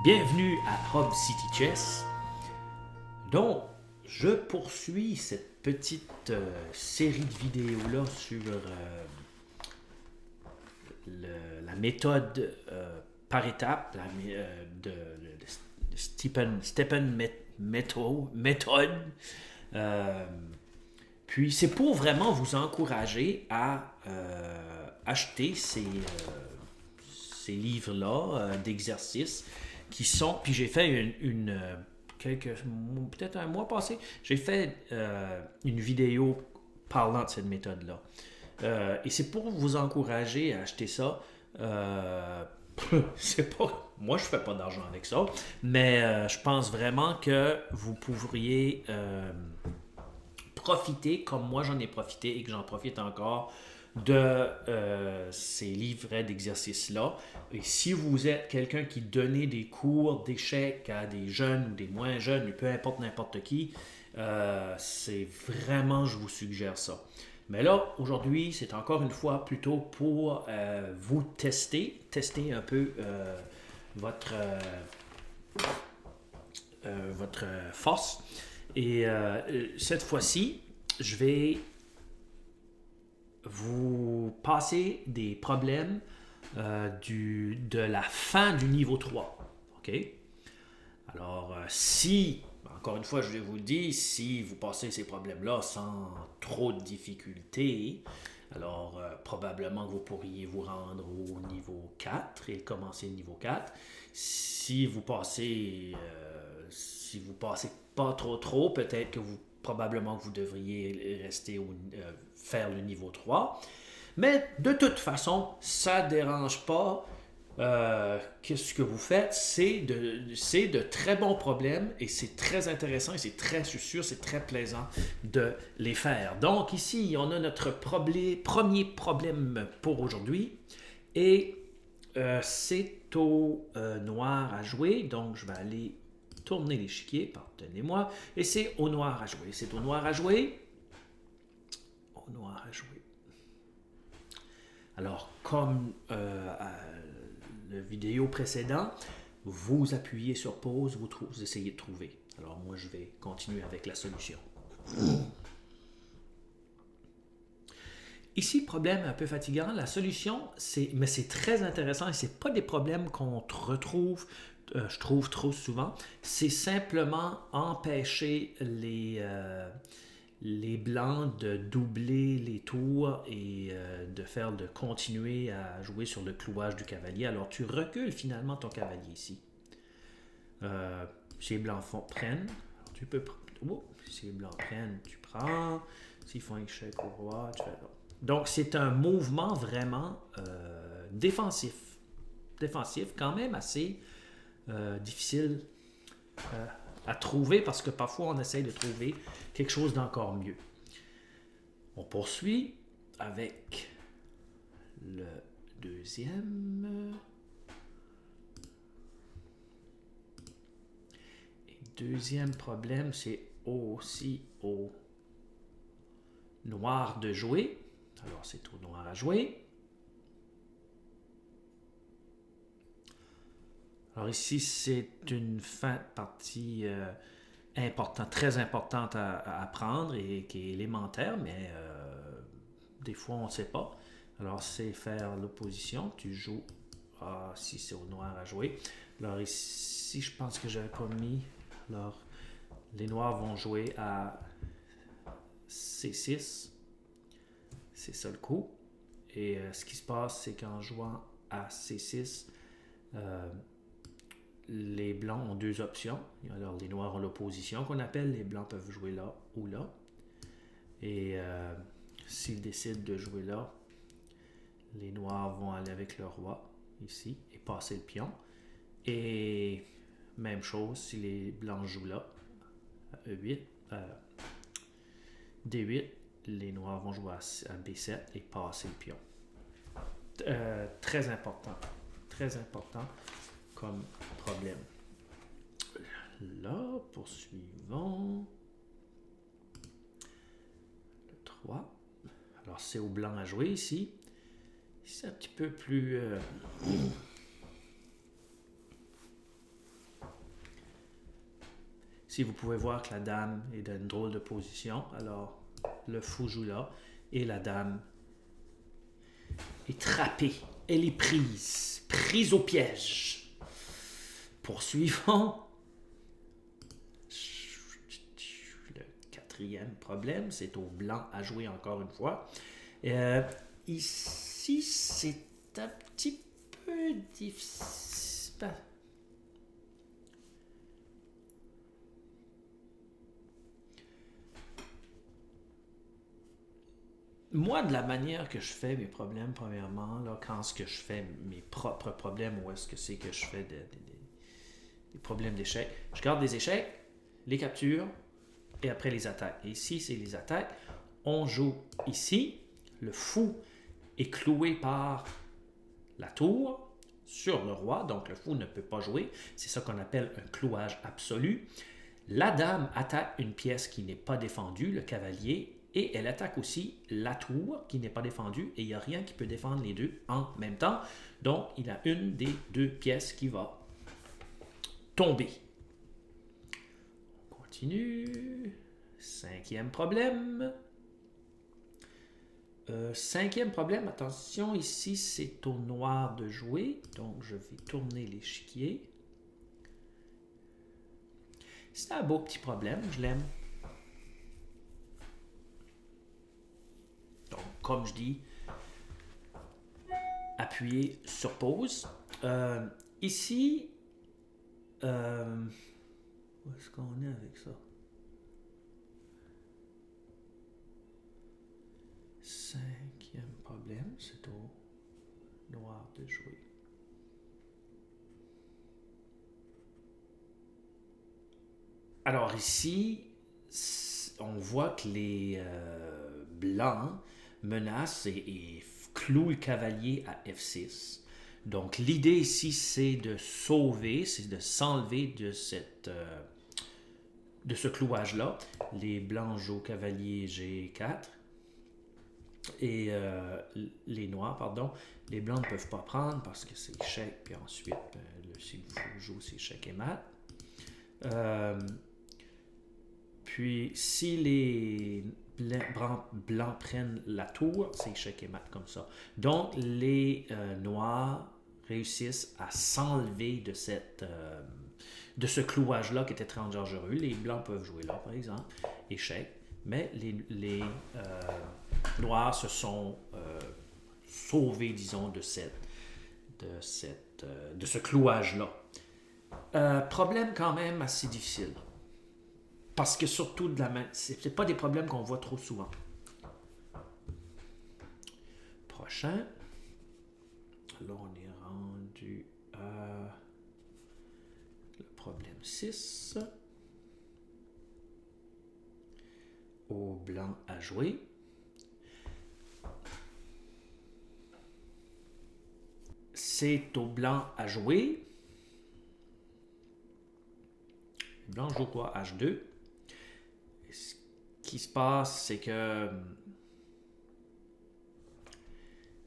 Bienvenue à Hub City Chess. Donc, je poursuis cette petite série de vidéos-là sur la méthode par étape de Stepen méthode. Puis, c'est pour vraiment vous encourager à acheter ces livres-là d'exercices qui sont. Puis j'ai fait peut-être un mois passé, j'ai fait une vidéo parlant de cette méthode-là. Et c'est pour vous encourager à acheter ça. C'est pas. Moi, je fais pas d'argent avec ça, mais je pense vraiment que vous pourriez profiter, comme moi j'en ai profité et que j'en profite encore, de ces livrets d'exercices-là. Et si vous êtes quelqu'un qui donnait des cours d'échecs à des jeunes ou des moins jeunes, peu importe n'importe qui, c'est vraiment, je vous suggère ça. Mais là, aujourd'hui, c'est encore une fois plutôt pour vous tester un peu votre force. Et cette fois-ci, je vais vous passer des problèmes de la fin du niveau 3. OK? Alors, encore une fois, je vais vous le dire, si vous passez ces problèmes-là sans trop de difficultés, alors probablement que vous pourriez vous rendre au niveau 4 et commencer le niveau 4. Si vous passez pas trop, peut-être que probablement que vous devriez rester faire le niveau 3. Mais de toute façon, ça ne dérange pas. Qu'est-ce que vous faites? C'est de très bons problèmes et c'est très intéressant et c'est très sûr, c'est très plaisant de les faire. Donc ici, on a notre premier problème pour aujourd'hui et c'est au noir à jouer. Donc je vais aller tourner l'échiquier, pardonnez-moi, et c'est au noir à jouer. C'est au noir à jouer. Au noir à jouer. Alors, comme le vidéo précédent, vous appuyez sur pause, vous essayez de trouver. Alors, moi, je vais continuer avec la solution. Ici, problème un peu fatigant. La solution, mais c'est très intéressant et c'est pas des problèmes qu'on retrouve, je trouve trop souvent. C'est simplement empêcher les blancs de doubler les tours et de continuer à jouer sur le clouage du cavalier. Alors, tu recules finalement ton cavalier ici. Si les blancs prennent, tu peux prendre. Si les blancs prennent, tu prends. S'ils font échec au roi, tu fais. Donc, c'est un mouvement vraiment défensif. Défensif, quand même assez difficile à trouver parce que parfois on essaye de trouver quelque chose d'encore mieux. On poursuit avec le deuxième. Et deuxième problème, c'est aussi au noir de jouer. Alors, c'est au noir à jouer. Alors ici, c'est une fin de partie très importante à apprendre et qui est élémentaire, mais des fois, on ne sait pas. Alors, c'est faire l'opposition. Tu joues. Si c'est au noir à jouer. Alors ici, je pense que je n'avais pas mis. Alors, les noirs vont jouer à C6. C'est ça le coup. Et ce qui se passe, c'est qu'en jouant à C6, les blancs ont deux options. Alors, les noirs ont l'opposition qu'on appelle. Les blancs peuvent jouer là ou là. Et s'ils décident de jouer là, les noirs vont aller avec le roi ici et passer le pion. Et même chose si les blancs jouent là, E8, D8, les noirs vont jouer à B7 et passer le pion. Très important comme problème. Là, poursuivons. Le 3. Alors, c'est au blanc à jouer ici. C'est un petit peu plus Si vous pouvez voir que la dame est dans une drôle de position, alors le fou joue là et la dame est trappée. Elle est prise au piège. Poursuivons. Le quatrième problème, c'est au blanc à jouer encore une fois. Ici, c'est un petit peu difficile. Moi, de la manière que je fais mes problèmes, premièrement, là, quand ce que je fais mes propres problèmes, ou est-ce que c'est que je fais des problèmes d'échecs, je garde des échecs, les captures, et après les attaques. Et ici, c'est les attaques. On joue ici. Le fou est cloué par la tour sur le roi, donc le fou ne peut pas jouer. C'est ça qu'on appelle un clouage absolu. La dame attaque une pièce qui n'est pas défendue, le cavalier, et elle attaque aussi la tour qui n'est pas défendue, et il n'y a rien qui peut défendre les deux en même temps. Donc, il a une des deux pièces qui va tomber. On continue. Cinquième problème. Cinquième problème, attention, ici c'est au noir de jouer, donc je vais tourner l'échiquier. C'est un beau petit problème, je l'aime. Donc, comme je dis, appuyez sur pause. Ici, où est-ce qu'on est avec ça? Cinquième problème, c'est au noir de jouer. Alors ici, on voit que les blancs menacent et clouent le cavalier à F6. Donc l'idée ici, c'est de sauver, c'est de s'enlever de ce clouage-là. Les blancs jouent cavalier G4. Et les noirs, pardon, les blancs ne peuvent pas prendre parce que c'est échec, puis ensuite, si le fou joue, c'est échec et mat. Puis, si les blancs prennent la tour, c'est échec et mat comme ça. Donc, les noirs réussissent à s'enlever de ce clouage-là qui était très dangereux. Les blancs peuvent jouer là, par exemple, échec. Mais les noirs se sont sauvés, disons, de ce clouage-là. Problème quand même assez difficile. Parce que surtout, c'est pas des problèmes qu'on voit trop souvent. Prochain. Là, on est rendu à le problème 6. Au blanc à jouer. C'est au blanc à jouer. Le blanc joue quoi? H2. Et ce qui se passe, c'est que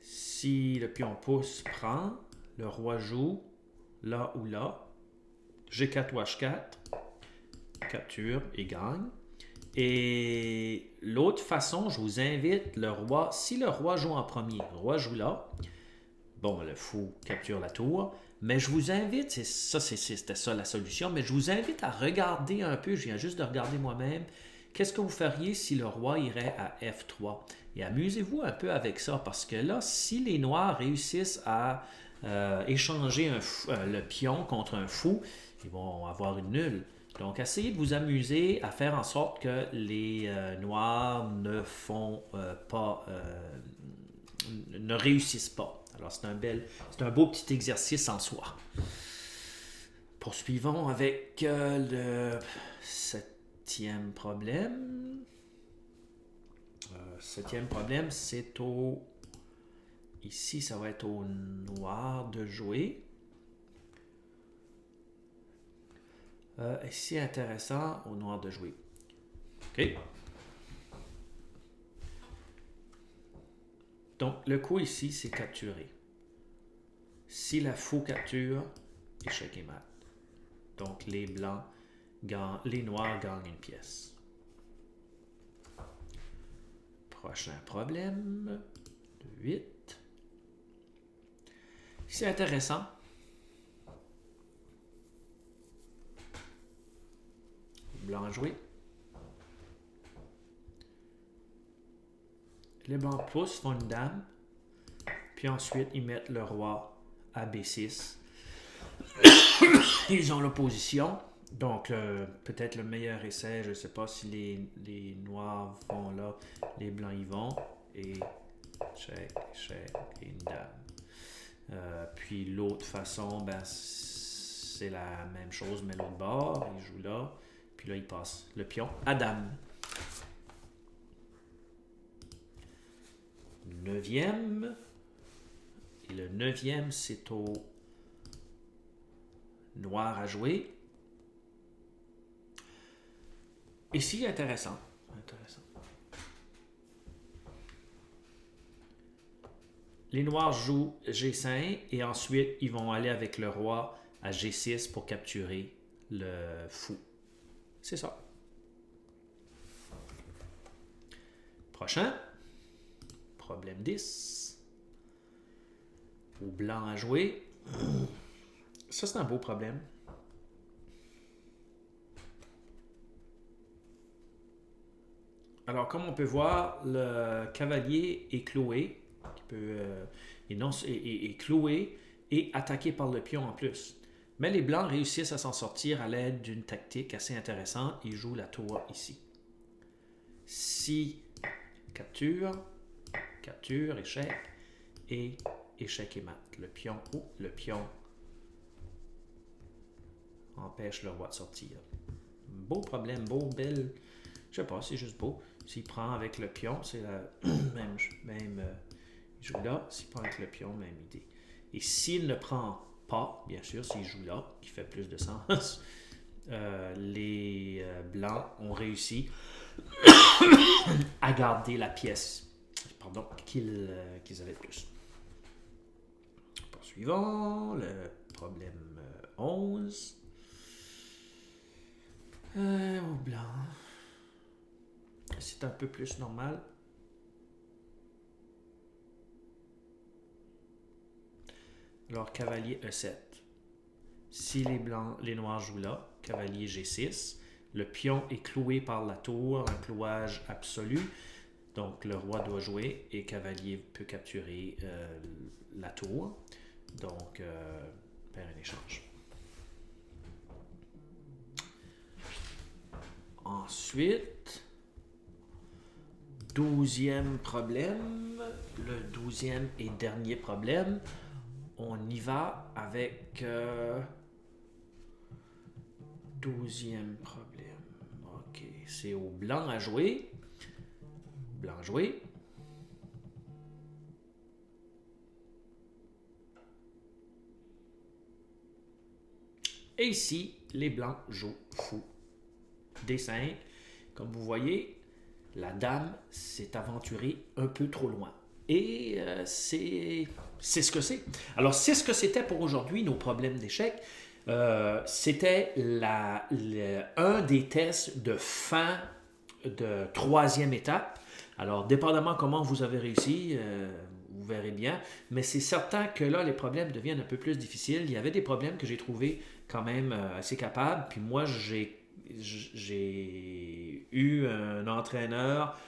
si le pion pousse prend, le roi joue là ou là. G4 ou H4. Capture et gagne. Et l'autre façon, je vous invite, le roi, si le roi joue en premier, le roi joue là, bon, le fou capture la tour, mais je vous invite, c'était ça la solution, mais je vous invite à regarder un peu, je viens juste de regarder moi-même, qu'est-ce que vous feriez si le roi irait à F3? Et amusez-vous un peu avec ça, parce que là, si les noirs réussissent à échanger le pion contre un fou, ils vont avoir une nulle. Donc, essayez de vous amuser à faire en sorte que les noirs ne réussissent pas. Alors, c'est un beau petit exercice en soi. Poursuivons avec le septième problème. Septième problème, c'est ici, ça va être au noir de jouer. Ici, intéressant, au noir de jouer. OK. Donc, le coup ici, c'est capturer. Si la fou capture, échec et mat. Donc, les blancs les noirs gagnent une pièce. Prochain problème. 8. C'est intéressant. Blanc à jouer. Les blancs poussent, font une dame. Puis ensuite, ils mettent le roi à B6. Ils ont l'opposition. Donc, peut-être le meilleur essai, je ne sais pas si les noirs vont là, les blancs y vont. Et chèque, et une dame. Puis l'autre façon, ben, c'est la même chose, mais l'autre bord, il joue là. Puis là, il passe le pion à dame. 9e. Et le 9e, c'est au noir à jouer. Ici, intéressant. Les noirs jouent G5 et ensuite, ils vont aller avec le roi à G6 pour capturer le fou. C'est ça. Prochain. Problème 10. Au blanc à jouer. Ça, c'est un beau problème. Alors, comme on peut voir, le cavalier est cloué. Est cloué et attaqué par le pion en plus. Mais les blancs réussissent à s'en sortir à l'aide d'une tactique assez intéressante. Ils jouent la tour ici. Si capture, échec, et échec et mat. Le pion empêche le roi de sortir. Beau problème, belle. Je sais pas, c'est juste beau. S'il prend avec le pion, c'est la même il joue là. S'il prend avec le pion, même idée. Et s'il ne prend pas, bien sûr, s'il joue là, qui fait plus de sens, les blancs ont réussi à garder la pièce qu'ils avaient plus. Poursuivons, le problème 11. Au blanc. C'est un peu plus normal. Alors, cavalier E7. Si les noirs jouent là, cavalier G6, le pion est cloué par la tour, un clouage absolu. Donc, le roi doit jouer et cavalier peut capturer la tour. Donc, faire un échange. Ensuite, 12e problème. Le 12e et dernier problème. On y va avec 12e problème. OK. C'est au blanc à jouer. Blanc à jouer. Et ici, les blancs jouent fou. D5. Comme vous voyez, la dame s'est aventurée un peu trop loin. Et c'est ce que c'est. Alors, c'est ce que c'était pour aujourd'hui, nos problèmes d'échecs. C'était un des tests de fin de 3e étape. Alors, dépendamment comment vous avez réussi, vous verrez bien. Mais c'est certain que là, les problèmes deviennent un peu plus difficiles. Il y avait des problèmes que j'ai trouvés quand même assez capables. Puis moi, j'ai eu un entraîneur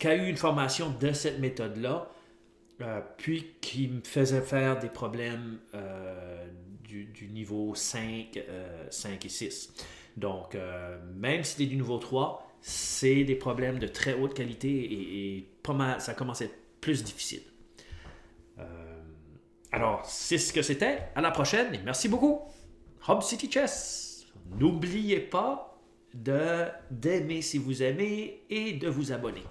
qui a eu une formation de cette méthode-là, puis qui me faisait faire des problèmes du niveau 5 et 6. Donc, même si c'était du niveau 3, c'est des problèmes de très haute qualité et pas mal, ça commençait à être plus difficile. Alors, c'est ce que c'était. À la prochaine et merci beaucoup. Hub City Chess. N'oubliez pas d'aimer si vous aimez et de vous abonner.